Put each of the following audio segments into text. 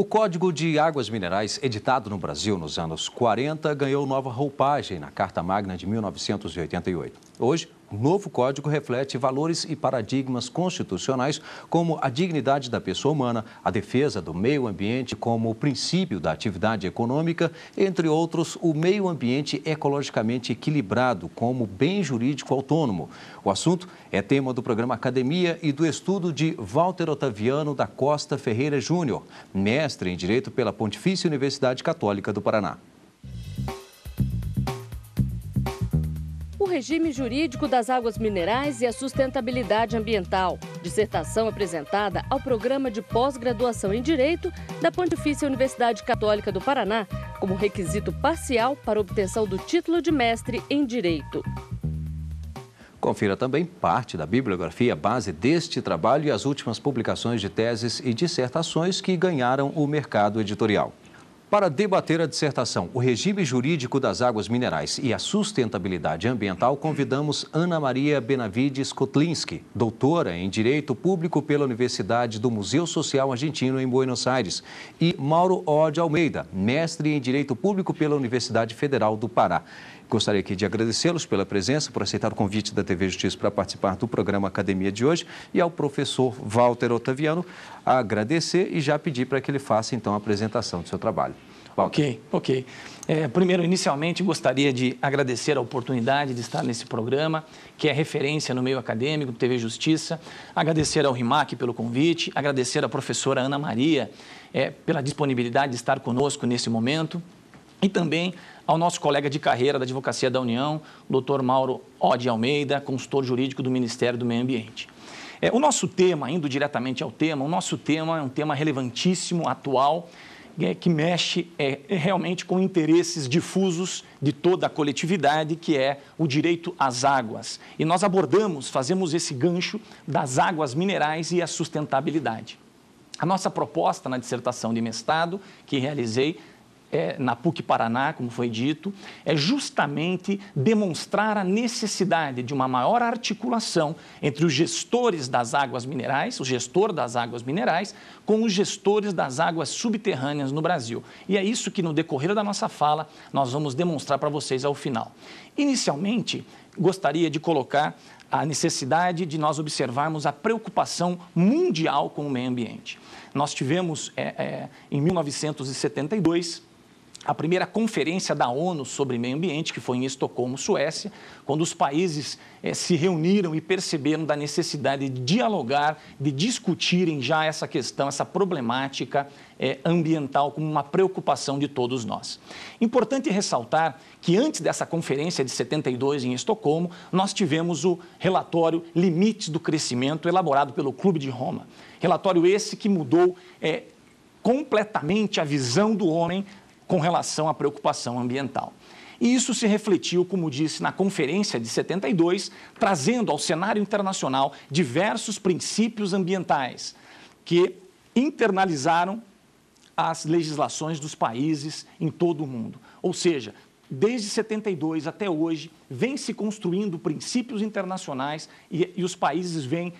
O Código de Águas Minerais, editado no Brasil nos anos 40, ganhou nova roupagem na Carta Magna de 1988. Hoje, o novo código reflete valores e paradigmas constitucionais como a dignidade da pessoa humana, a defesa do meio ambiente como princípio da atividade econômica, entre outros, o meio ambiente ecologicamente equilibrado como bem jurídico autônomo. O assunto é tema do programa Academia e do estudo de Walter Otaviano da Costa Ferreira Júnior, mestre em Direito pela Pontifícia Universidade Católica do Paraná. O regime jurídico das águas minerais e a sustentabilidade ambiental. Dissertação apresentada ao programa de pós-graduação em Direito da Pontifícia Universidade Católica do Paraná, como requisito parcial para obtenção do título de mestre em Direito. Confira também parte da bibliografia base deste trabalho e as últimas publicações de teses e dissertações que ganharam o mercado editorial. Para debater a dissertação, o regime jurídico das águas minerais e a sustentabilidade ambiental, convidamos Ana Maria Benavides Kotlinski, doutora em Direito Público pela Universidade do Museu Social Argentino em Buenos Aires, e Mauro O. de Almeida, mestre em Direito Público pela Universidade Federal do Pará. Gostaria aqui de agradecê-los pela presença, por aceitar o convite da TV Justiça para participar do programa Academia de hoje, e ao professor Walter Otaviano agradecer e já pedir para que ele faça então a apresentação do seu trabalho. Ok. Primeiro, inicialmente, gostaria de agradecer a oportunidade de estar nesse programa, que é referência no meio acadêmico do TV Justiça, agradecer ao RIMAC pelo convite, agradecer à professora Ana Maria pela disponibilidade de estar conosco nesse momento, e também ao nosso colega de carreira da Advocacia da União, Dr. Mauro O. de Almeida, consultor jurídico do Ministério do Meio Ambiente. O nosso tema, indo diretamente ao tema, o nosso tema é um tema relevantíssimo, atual, que mexe realmente com interesses difusos de toda a coletividade, que é o direito às águas. E nós fazemos esse gancho das águas minerais e a sustentabilidade. A nossa proposta na dissertação de mestrado, que realizei na PUC Paraná, como foi dito, é justamente demonstrar a necessidade de uma maior articulação entre os gestores das águas minerais, o gestor das águas minerais, com os gestores das águas subterrâneas no Brasil. E é isso que, no decorrer da nossa fala, nós vamos demonstrar para vocês ao final. Inicialmente, gostaria de colocar a necessidade de nós observarmos a preocupação mundial com o meio ambiente. Nós tivemos, em 1972, a primeira conferência da ONU sobre meio ambiente, que foi em Estocolmo, Suécia, quando os países se reuniram e perceberam da necessidade de dialogar, de discutirem já essa questão, essa problemática ambiental como uma preocupação de todos nós. Importante ressaltar que antes dessa conferência de 72 em Estocolmo, nós tivemos o relatório Limites do Crescimento, elaborado pelo Clube de Roma. Relatório esse que mudou completamente a visão do homem com relação à preocupação ambiental. E isso se refletiu, como disse, na conferência de 72, trazendo ao cenário internacional diversos princípios ambientais que internalizaram as legislações dos países em todo o mundo. Ou seja, desde 72 até hoje, vem se construindo princípios internacionais e os países vêm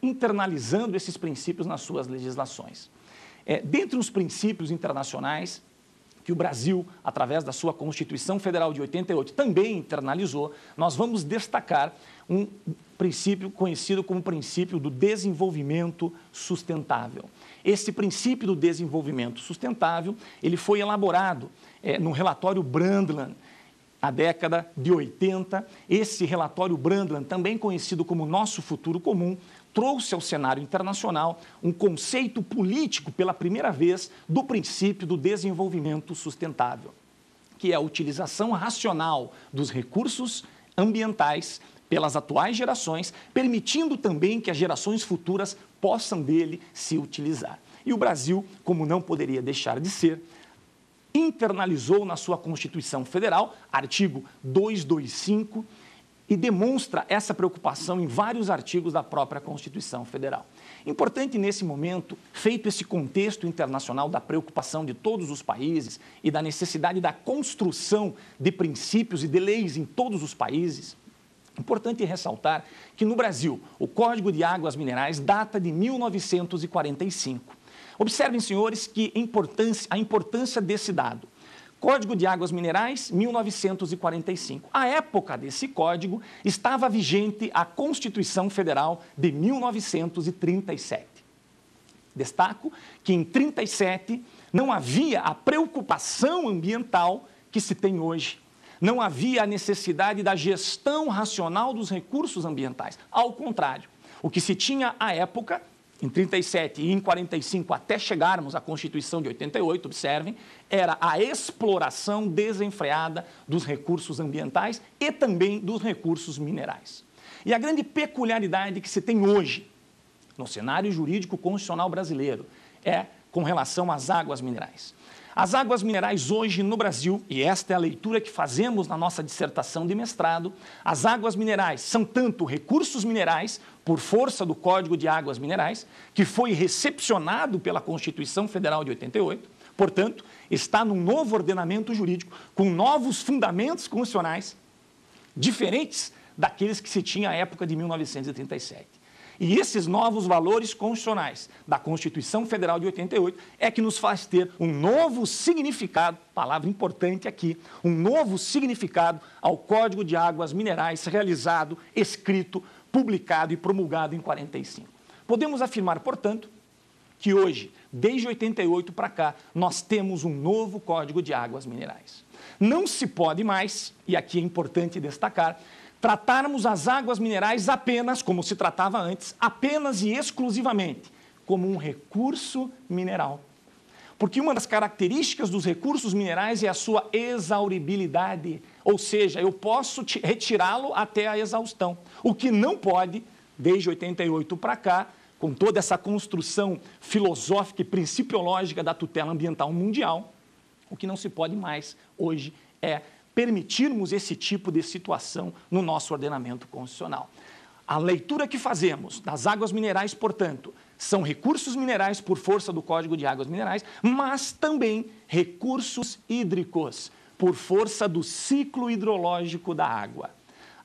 internalizando esses princípios nas suas legislações. Dentre os princípios internacionais, que o Brasil, através da sua Constituição Federal de 88, também internalizou, nós vamos destacar um princípio conhecido como princípio do desenvolvimento sustentável. Esse princípio do desenvolvimento sustentável, ele foi elaborado no relatório Brundtland, na década de 80. Esse relatório Brundtland, também conhecido como Nosso Futuro Comum, trouxe ao cenário internacional um conceito político pela primeira vez do princípio do desenvolvimento sustentável, que é a utilização racional dos recursos ambientais pelas atuais gerações, permitindo também que as gerações futuras possam dele se utilizar. E o Brasil, como não poderia deixar de ser, internalizou na sua Constituição Federal, artigo 225, e demonstra essa preocupação em vários artigos da própria Constituição Federal. Importante nesse momento, feito esse contexto internacional da preocupação de todos os países e da necessidade da construção de princípios e de leis em todos os países, importante ressaltar que no Brasil o Código de Águas Minerais data de 1945. Observem, senhores, que a importância desse dado. Código de Águas Minerais, 1945. À época desse código, estava vigente a Constituição Federal de 1937. Destaco que em 1937 não havia a preocupação ambiental que se tem hoje. Não havia a necessidade da gestão racional dos recursos ambientais. Ao contrário, o que se tinha à época, em 37 e em 45, até chegarmos à Constituição de 88, observem, era a exploração desenfreada dos recursos ambientais e também dos recursos minerais. E a grande peculiaridade que se tem hoje no cenário jurídico constitucional brasileiro é com relação às águas minerais. As águas minerais hoje no Brasil, e esta é a leitura que fazemos na nossa dissertação de mestrado, as águas minerais são tanto recursos minerais, por força do Código de Águas Minerais, que foi recepcionado pela Constituição Federal de 88, portanto, está num novo ordenamento jurídico, com novos fundamentos constitucionais, diferentes daqueles que se tinha à época de 1937. E esses novos valores constitucionais da Constituição Federal de 88 é que nos faz ter um novo significado, palavra importante aqui, um novo significado ao Código de Águas Minerais realizado, escrito, publicado e promulgado em 45. Podemos afirmar, portanto, que hoje, desde 88 para cá, nós temos um novo Código de Águas Minerais. Não se pode mais, e aqui é importante destacar, tratarmos as águas minerais apenas, como se tratava antes, apenas e exclusivamente, como um recurso mineral. Porque uma das características dos recursos minerais é a sua exauribilidade, ou seja, eu posso retirá-lo até a exaustão. O que não pode, desde 88 para cá, com toda essa construção filosófica e principiológica da tutela ambiental mundial, o que não se pode mais hoje é permitirmos esse tipo de situação no nosso ordenamento constitucional. A leitura que fazemos das águas minerais, portanto, são recursos minerais por força do Código de Águas Minerais, mas também recursos hídricos por força do ciclo hidrológico da água.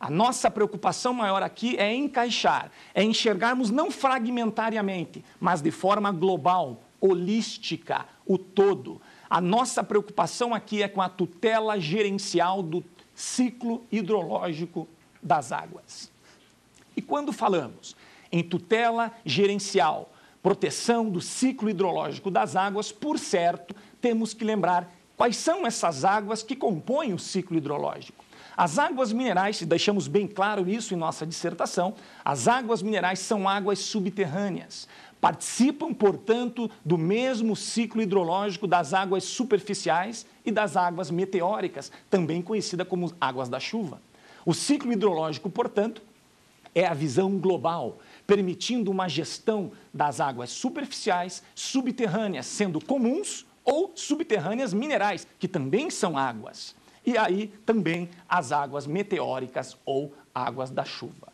A nossa preocupação maior aqui é encaixar, é enxergarmos não fragmentariamente, mas de forma global, holística, o todo. A nossa preocupação aqui é com a tutela gerencial do ciclo hidrológico das águas. E quando falamos em tutela gerencial, proteção do ciclo hidrológico das águas, por certo, temos que lembrar quais são essas águas que compõem o ciclo hidrológico. As águas minerais, e deixamos bem claro isso em nossa dissertação, as águas minerais são águas subterrâneas. Participam, portanto, do mesmo ciclo hidrológico das águas superficiais e das águas meteóricas, também conhecida como águas da chuva. O ciclo hidrológico, portanto, é a visão global, permitindo uma gestão das águas superficiais, subterrâneas, sendo comuns ou subterrâneas minerais, que também são águas. E aí também as águas meteóricas ou águas da chuva.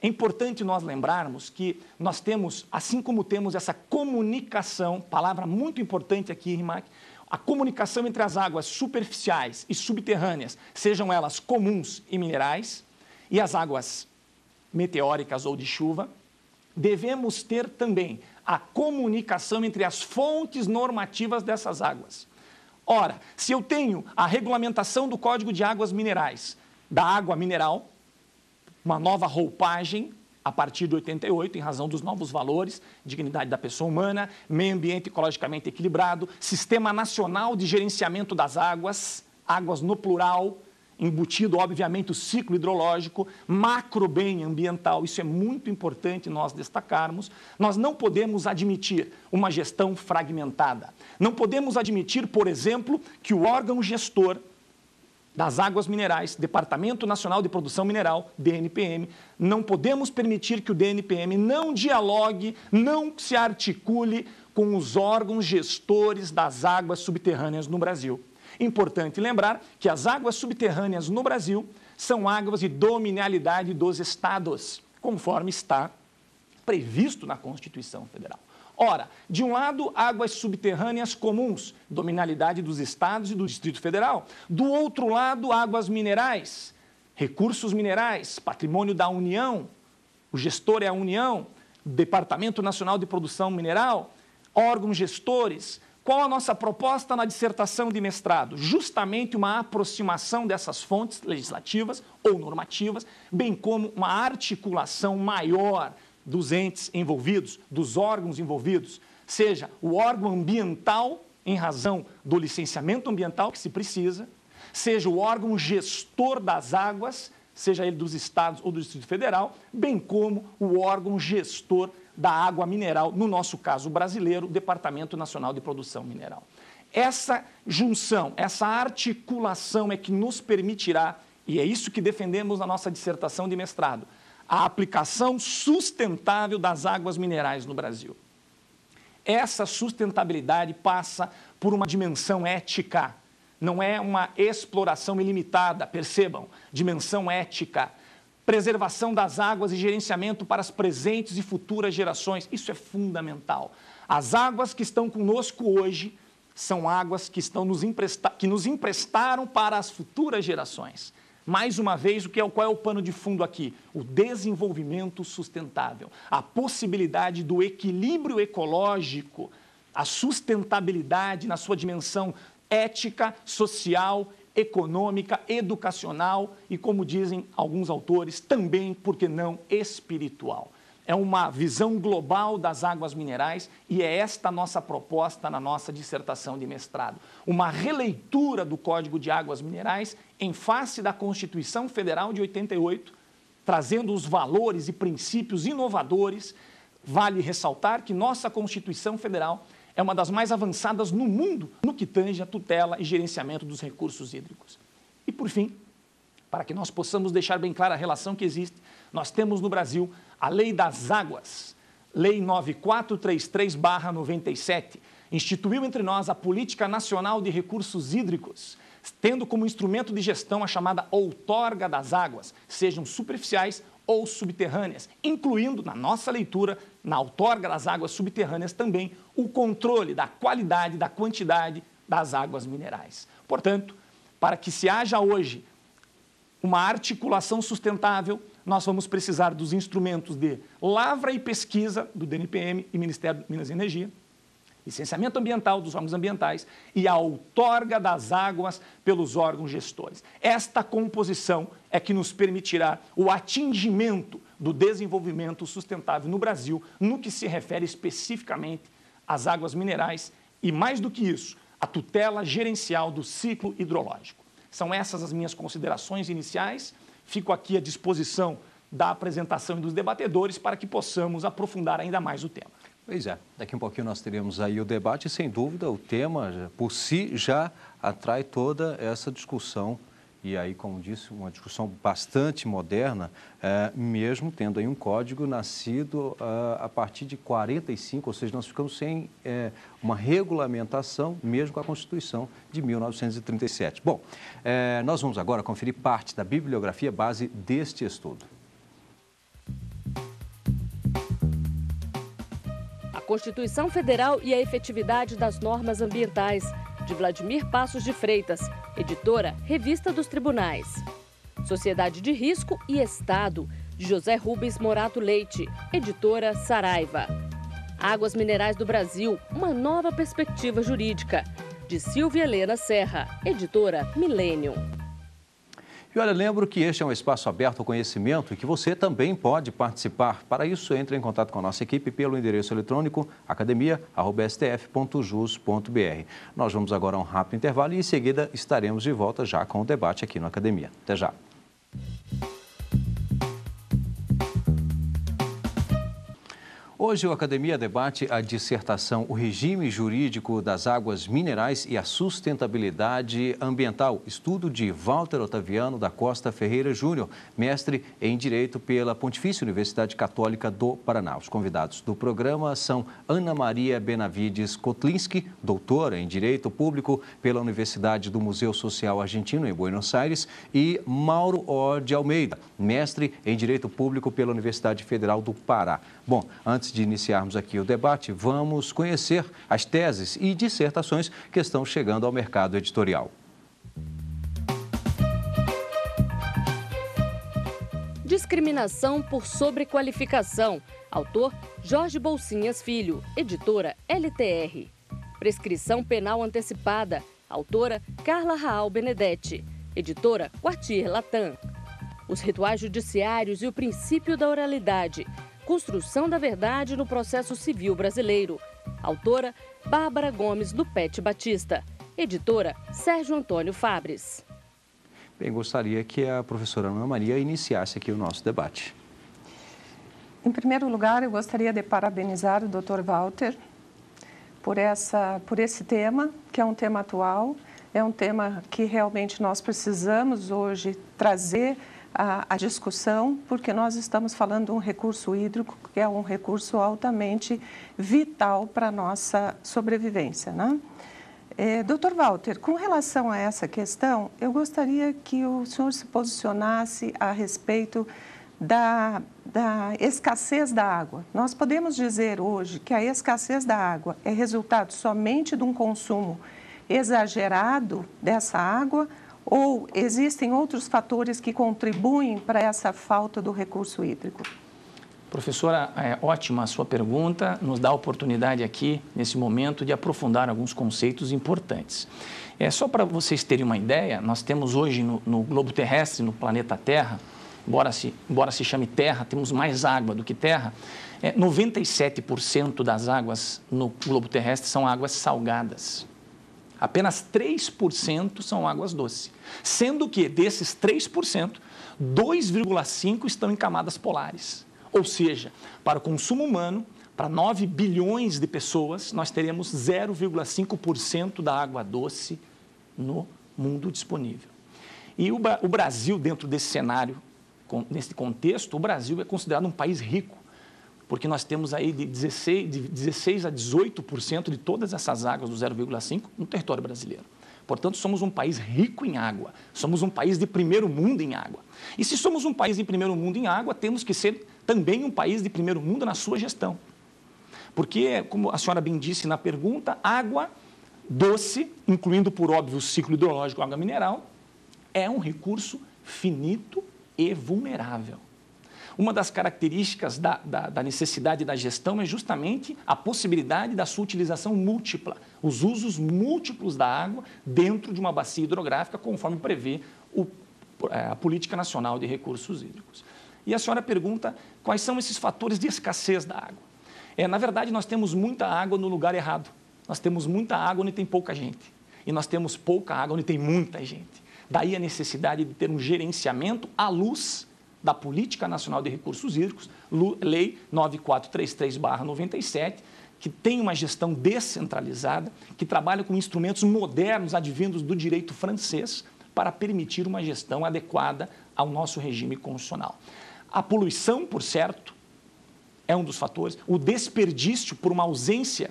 É importante nós lembrarmos que nós temos, assim como temos essa comunicação, palavra muito importante aqui, Rimac, a comunicação entre as águas superficiais e subterrâneas, sejam elas comuns e minerais, e as águas meteóricas ou de chuva, devemos ter também a comunicação entre as fontes normativas dessas águas. Ora, se eu tenho a regulamentação do Código de Águas Minerais, da água mineral, uma nova roupagem a partir de 88, em razão dos novos valores, dignidade da pessoa humana, meio ambiente ecologicamente equilibrado, Sistema Nacional de Gerenciamento das Águas, águas no plural, embutido, obviamente, o ciclo hidrológico, macro bem ambiental, isso é muito importante nós destacarmos. Nós não podemos admitir uma gestão fragmentada. Não podemos admitir, por exemplo, que o órgão gestor das águas minerais, Departamento Nacional de Produção Mineral, DNPM, não podemos permitir que o DNPM não dialogue, não se articule com os órgãos gestores das águas subterrâneas no Brasil. Importante lembrar que as águas subterrâneas no Brasil são águas de dominialidade dos estados, conforme está previsto na Constituição Federal. Ora, de um lado, águas subterrâneas comuns, dominalidade dos estados e do Distrito Federal. Do outro lado, águas minerais, recursos minerais, patrimônio da União, o gestor é a União, Departamento Nacional de Produção Mineral, órgãos gestores, qual a nossa proposta na dissertação de mestrado? Justamente uma aproximação dessas fontes legislativas ou normativas, bem como uma articulação maior dos entes envolvidos, dos órgãos envolvidos, seja o órgão ambiental, em razão do licenciamento ambiental que se precisa, seja o órgão gestor das águas, seja ele dos estados ou do Distrito Federal, bem como o órgão gestor da água mineral, no nosso caso brasileiro, o Departamento Nacional de Produção Mineral. Essa junção, essa articulação é que nos permitirá, e é isso que defendemos na nossa dissertação de mestrado, a aplicação sustentável das águas minerais no Brasil. Essa sustentabilidade passa por uma dimensão ética, não é uma exploração ilimitada, percebam, dimensão ética, preservação das águas e gerenciamento para as presentes e futuras gerações, isso é fundamental. As águas que estão conosco hoje são águas que nos emprestaram para as futuras gerações. Mais uma vez, qual é o pano de fundo aqui? O desenvolvimento sustentável, a possibilidade do equilíbrio ecológico, a sustentabilidade na sua dimensão ética, social, econômica, educacional e, como dizem alguns autores, também, por que não, espiritual. É uma visão global das águas minerais e é esta a nossa proposta na nossa dissertação de mestrado. Uma releitura do Código de Águas Minerais em face da Constituição Federal de 88, trazendo os valores e princípios inovadores. Vale ressaltar que nossa Constituição Federal é uma das mais avançadas no mundo no que tange a tutela e gerenciamento dos recursos hídricos. E, por fim, para que nós possamos deixar bem clara a relação que existe, nós temos no Brasil a Lei das Águas, Lei 9433/97, instituiu entre nós a Política Nacional de Recursos Hídricos, tendo como instrumento de gestão a chamada outorga das águas, sejam superficiais ou subterrâneas, incluindo, na nossa leitura, na outorga das águas subterrâneas também, o controle da qualidade, da quantidade das águas minerais. Portanto, para que se haja hoje uma articulação sustentável, nós vamos precisar dos instrumentos de lavra e pesquisa do DNPM e Ministério de Minas e Energia, licenciamento ambiental dos órgãos ambientais e a outorga das águas pelos órgãos gestores. Esta composição é que nos permitirá o atingimento do desenvolvimento sustentável no Brasil, no que se refere especificamente às águas minerais e, mais do que isso, a tutela gerencial do ciclo hidrológico. São essas as minhas considerações iniciais. Fico aqui à disposição da apresentação e dos debatedores para que possamos aprofundar ainda mais o tema. Pois é, daqui a um pouquinho nós teremos aí o debate e, sem dúvida, o tema por si já atrai toda essa discussão. E aí, como disse, uma discussão bastante moderna, mesmo tendo aí um código nascido a partir de 45, ou seja, nós ficamos sem uma regulamentação, mesmo com a Constituição de 1937. Bom, nós vamos agora conferir parte da bibliografia base deste estudo. A Constituição Federal e a efetividade das normas ambientais, de Vladimir Passos de Freitas, editora Revista dos Tribunais. Sociedade de Risco e Estado, de José Rubens Morato Leite, editora Saraiva. Águas Minerais do Brasil, uma nova perspectiva jurídica, de Silvia Helena Serra, editora Millennium. E olha, lembro que este é um espaço aberto ao conhecimento e que você também pode participar. Para isso, entre em contato com a nossa equipe pelo endereço eletrônico academia@stf.jus.br. Nós vamos agora a um rápido intervalo e em seguida estaremos de volta já com o debate aqui no Academia. Até já. Hoje o Academia debate a dissertação O Regime Jurídico das Águas Minerais e a Sustentabilidade Ambiental, estudo de Walter Otaviano da Costa Ferreira Júnior, mestre em Direito pela Pontifícia Universidade Católica do Paraná. Os convidados do programa são Ana Maria Benavides Kotlinski, doutora em Direito Público pela Universidade do Museu Social Argentino em Buenos Aires, e Mauro O. de Almeida, mestre em Direito Público pela Universidade Federal do Pará. Bom, antes de iniciarmos aqui o debate, vamos conhecer as teses e dissertações que estão chegando ao mercado editorial. Discriminação por Sobrequalificação. Autor Jorge Bolsinhas Filho. Editora LTR. Prescrição Penal Antecipada. Autora Carla Raal Benedetti. Editora Quartier Latam. Os rituais judiciários e o princípio da oralidade. Construção da verdade no processo civil brasileiro. Autora Bárbara Gomes Lupete Batista. Editora Sérgio Antônio Fabres. Bem, gostaria que a professora Ana Maria iniciasse aqui o nosso debate. Em primeiro lugar, eu gostaria de parabenizar o Dr. Walter por esse tema, que é um tema atual, é um tema que realmente nós precisamos hoje trazer a discussão, porque nós estamos falando de um recurso hídrico que é um recurso altamente vital para a nossa sobrevivência, né? Dr. Walter, com relação a essa questão, eu gostaria que o senhor se posicionasse a respeito da escassez da água. Nós podemos dizer hoje que a escassez da água é resultado somente de um consumo exagerado dessa água ou existem outros fatores que contribuem para essa falta do recurso hídrico? Professora, ótima a sua pergunta, nos dá a oportunidade aqui, nesse momento, de aprofundar alguns conceitos importantes. Só para vocês terem uma ideia, nós temos hoje no globo terrestre, no planeta Terra, embora se chame Terra, temos mais água do que Terra, 97% das águas no globo terrestre são águas salgadas. Apenas 3% são águas doces, sendo que desses 3%, 2,5% estão em camadas polares. Ou seja, para o consumo humano, para 9 bilhões de pessoas, nós teremos 0,5% da água doce no mundo disponível. E o Brasil, dentro desse cenário, nesse contexto, o Brasil é considerado um país rico, porque nós temos aí de 16 a 18% de todas essas águas do 0,5% no território brasileiro. Portanto, somos um país rico em água, somos um país de primeiro mundo em água. E se somos um país de primeiro mundo em água, temos que ser também um país de primeiro mundo na sua gestão. Porque, como a senhora bem disse na pergunta, água doce, incluindo, por óbvio, o ciclo hidrológico água mineral, é um recurso finito e vulnerável. Uma das características da necessidade da gestão é justamente a possibilidade da sua utilização múltipla, os usos múltiplos da água dentro de uma bacia hidrográfica, conforme prevê a Política Nacional de Recursos Hídricos. E a senhora pergunta quais são esses fatores de escassez da água. Na verdade, nós temos muita água no lugar errado. Nós temos muita água onde tem pouca gente. E nós temos pouca água onde tem muita gente. Daí a necessidade de ter um gerenciamento à luz da Política Nacional de Recursos Hídricos, Lei 9433/97, que tem uma gestão descentralizada, que trabalha com instrumentos modernos advindos do direito francês para permitir uma gestão adequada ao nosso regime constitucional. A poluição, por certo, é um dos fatores. O desperdício por uma ausência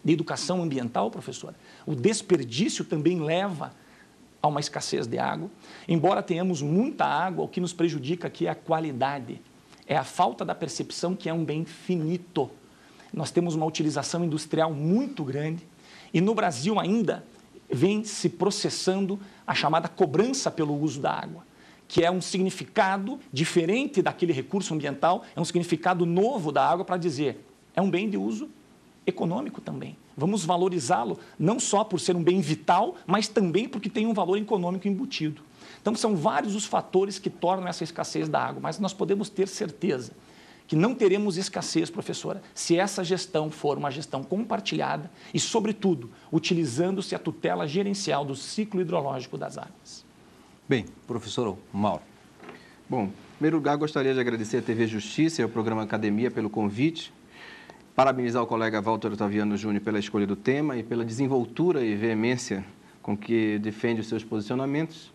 de educação ambiental, professora, o desperdício também leva a uma escassez de água. Embora tenhamos muita água, o que nos prejudica aqui é a qualidade, é a falta da percepção que é um bem finito. Nós temos uma utilização industrial muito grande e no Brasil ainda vem se processando a chamada cobrança pelo uso da água, que é um significado diferente daquele recurso ambiental, é um significado novo da água para dizer, é um bem de uso econômico também. Vamos valorizá-lo não só por ser um bem vital, mas também porque tem um valor econômico embutido. Então, são vários os fatores que tornam essa escassez da água, mas nós podemos ter certeza que não teremos escassez, professora, se essa gestão for uma gestão compartilhada e, sobretudo, utilizando-se a tutela gerencial do ciclo hidrológico das águas. Bem, professor Mauro. Bom, em primeiro lugar, gostaria de agradecer à TV Justiça e ao programa Academia pelo convite, parabenizar o colega Walter Otaviano Júnior pela escolha do tema e pela desenvoltura e veemência com que defende os seus posicionamentos.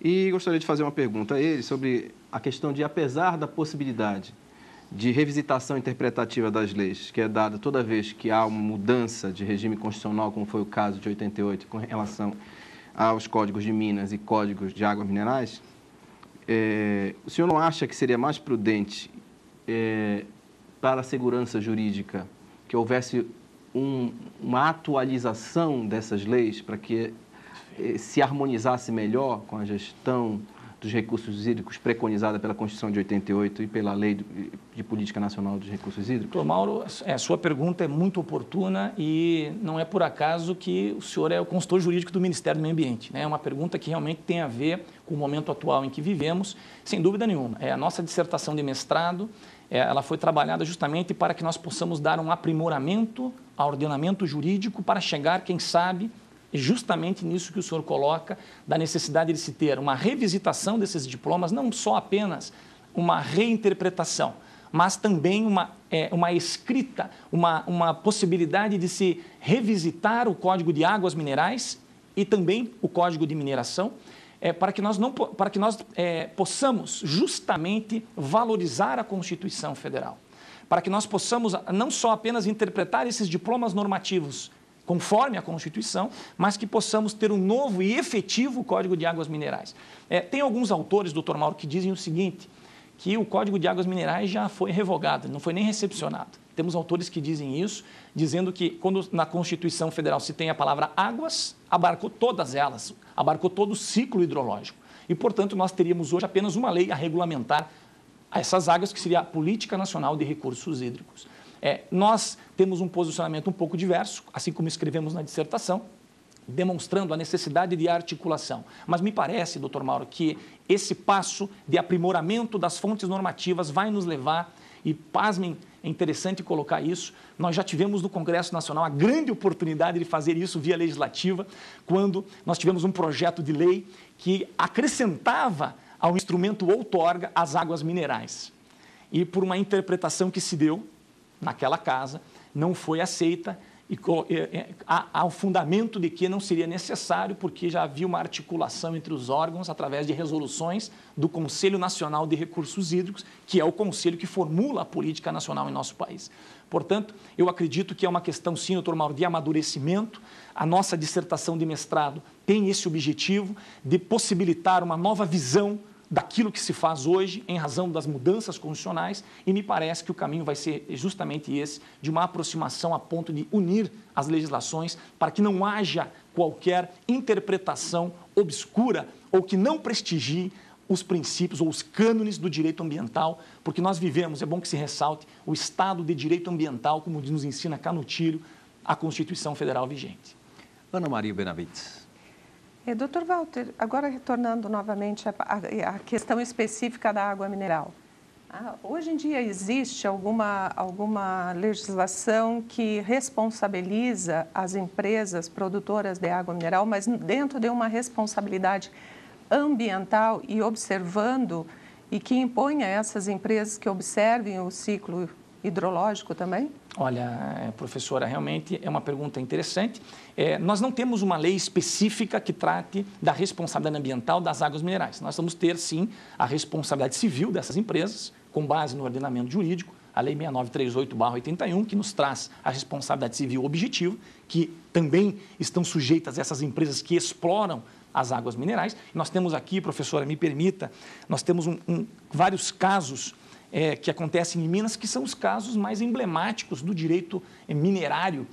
E gostaria de fazer uma pergunta a ele sobre a questão de, apesar da possibilidade de revisitação interpretativa das leis, que é dada toda vez que há uma mudança de regime constitucional, como foi o caso de 88, com relação aos códigos de minas e códigos de águas minerais, o senhor não acha que seria mais prudente para a segurança jurídica que houvesse uma atualização dessas leis para que se harmonizasse melhor com a gestão dos recursos hídricos preconizada pela Constituição de 88 e pela Lei de Política Nacional dos Recursos Hídricos? Doutor Mauro, a sua pergunta é muito oportuna e não é por acaso que o senhor é o consultor jurídico do Ministério do Meio Ambiente, né? É uma pergunta que realmente tem a ver com o momento atual em que vivemos, sem dúvida nenhuma. A nossa dissertação de mestrado, ela foi trabalhada justamente para que nós possamos dar um aprimoramento ao ordenamento jurídico para chegar, quem sabe, justamente nisso que o senhor coloca, da necessidade de se ter uma revisitação desses diplomas, não só apenas uma reinterpretação, mas também uma escrita, uma possibilidade de se revisitar o Código de Águas Minerais e também o Código de Mineração, para que nós possamos justamente valorizar a Constituição Federal, para que nós possamos não só apenas interpretar esses diplomas normativos conforme a Constituição, mas que possamos ter um novo e efetivo Código de Águas Minerais. Tem alguns autores, doutor Mauro, que dizem o seguinte, que o Código de Águas Minerais já foi revogado, não foi nem recepcionado. Temos autores que dizem isso, dizendo que quando na Constituição Federal se tem a palavra águas, abarcou todas elas, abarcou todo o ciclo hidrológico. E, portanto, nós teríamos hoje apenas uma lei a regulamentar essas águas, que seria a Política Nacional de Recursos Hídricos. Nós temos um posicionamento um pouco diverso, assim como escrevemos na dissertação, demonstrando a necessidade de articulação. Mas me parece, doutor Mauro, que esse passo de aprimoramento das fontes normativas vai nos levar, e pasmem, é interessante colocar isso, nós já tivemos no Congresso Nacional a grande oportunidade de fazer isso via legislativa, quando nós tivemos um projeto de lei que acrescentava ao instrumento outorga as águas minerais. E por uma interpretação que se deu naquela casa, não foi aceita, e há o fundamento de que não seria necessário, porque já havia uma articulação entre os órgãos através de resoluções do Conselho Nacional de Recursos Hídricos, que é o conselho que formula a política nacional em nosso país. Portanto, eu acredito que é uma questão, sim, doutor Mauro, de amadurecimento. A nossa dissertação de mestrado tem esse objetivo de possibilitar uma nova visão daquilo que se faz hoje em razão das mudanças constitucionais, e me parece que o caminho vai ser justamente esse, de uma aproximação a ponto de unir as legislações para que não haja qualquer interpretação obscura ou que não prestigie os princípios ou os cânones do direito ambiental, porque nós vivemos, é bom que se ressalte, o Estado de Direito Ambiental, como nos ensina Canutilho, a Constituição Federal vigente. Ana Maria Benavides. Doutor Walter, agora retornando novamente à questão específica da água mineral. Hoje em dia existe alguma legislação que responsabiliza as empresas produtoras de água mineral, mas dentro de uma responsabilidade ambiental e observando, e que imponha a essas empresas que observem o ciclo hidrológico também? Olha, professora, realmente é uma pergunta interessante. Nós não temos uma lei específica que trate da responsabilidade ambiental das águas minerais. Nós vamos ter, sim, a responsabilidade civil dessas empresas, com base no ordenamento jurídico, a Lei 6938/81, que nos traz a responsabilidade civil objetiva, que também estão sujeitas essas empresas que exploram as águas minerais. Nós temos aqui, professora, me permita, nós temos vários casos que acontecem em Minas, que são os casos mais emblemáticos do direito minerário,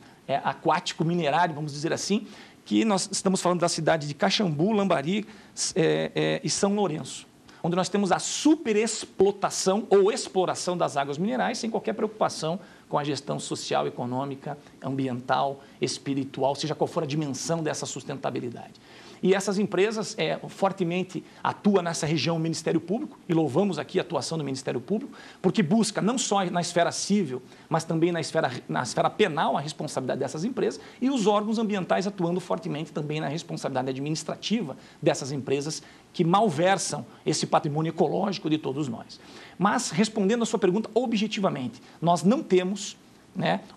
aquático minerário, vamos dizer assim, que nós estamos falando da cidade de Caxambu, Lambari e São Lourenço, onde nós temos a superexplotação ou exploração das águas minerais sem qualquer preocupação com a gestão social, econômica, ambiental, espiritual, seja qual for a dimensão dessa sustentabilidade. E essas empresas fortemente atuam nessa região o Ministério Público, e louvamos aqui a atuação do Ministério Público, porque busca não só na esfera civil, mas também na esfera penal a responsabilidade dessas empresas, e os órgãos ambientais atuando fortemente também na responsabilidade administrativa dessas empresas que malversam esse patrimônio ecológico de todos nós. Mas, respondendo a sua pergunta objetivamente, nós não temos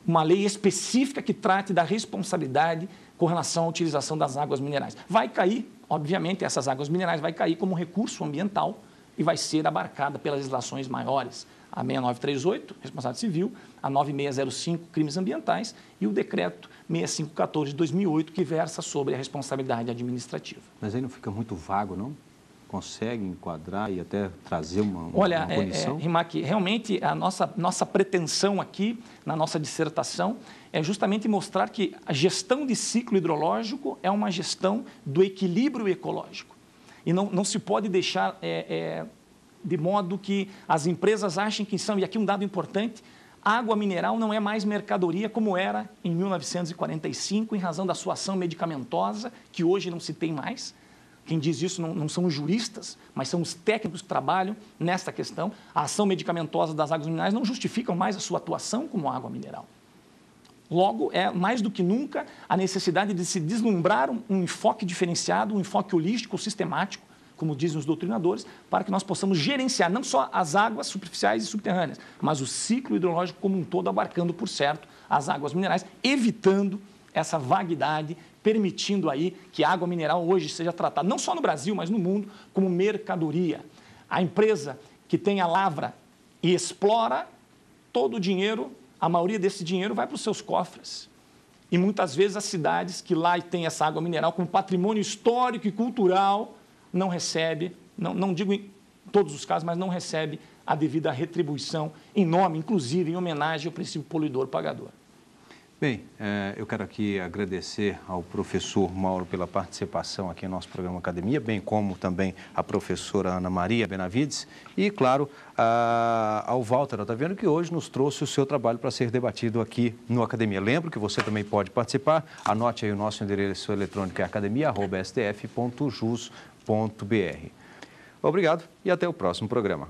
uma lei específica que trate da responsabilidade com relação à utilização das águas minerais. Vai cair, obviamente, essas águas minerais vai cair como recurso ambiental e vai ser abarcada pelas legislações maiores, a 6938, responsabilidade civil, a 9605, crimes ambientais, e o decreto 6514 de 2008, que versa sobre a responsabilidade administrativa. Mas aí não fica muito vago, não? Consegue enquadrar e até trazer uma punição? Rimac, realmente a nossa pretensão aqui, na nossa dissertação, é justamente mostrar que a gestão de ciclo hidrológico é uma gestão do equilíbrio ecológico. E não se pode deixar de modo que as empresas achem que são, e aqui um dado importante, água mineral não é mais mercadoria como era em 1945, em razão da sua ação medicamentosa, que hoje não se tem mais. Quem diz isso não são os juristas, mas são os técnicos que trabalham nesta questão. A ação medicamentosa das águas minerais não justificam mais a sua atuação como água mineral. Logo, é mais do que nunca a necessidade de se deslumbrar um enfoque diferenciado, um enfoque holístico, sistemático, como dizem os doutrinadores, para que nós possamos gerenciar não só as águas superficiais e subterrâneas, mas o ciclo hidrológico como um todo, abarcando, por certo, as águas minerais, evitando essa vaguidade, permitindo aí que a água mineral hoje seja tratada, não só no Brasil, mas no mundo, como mercadoria. A empresa que tem a lavra e explora todo o dinheiro, a maioria desse dinheiro vai para os seus cofres. E muitas vezes as cidades que lá têm essa água mineral como patrimônio histórico e cultural não recebe, não digo em todos os casos, mas não recebe a devida retribuição em nome, inclusive em homenagem ao princípio poluidor-pagador. Bem, eu quero aqui agradecer ao professor Mauro pela participação aqui no nosso programa Academia, bem como também a professora Ana Maria Benavides e, claro, ao Walter Otaviano, que hoje nos trouxe o seu trabalho para ser debatido aqui no Academia. Lembro que você também pode participar, anote aí o nosso endereço eletrônico, é academia@stf.jus.br. Obrigado e até o próximo programa.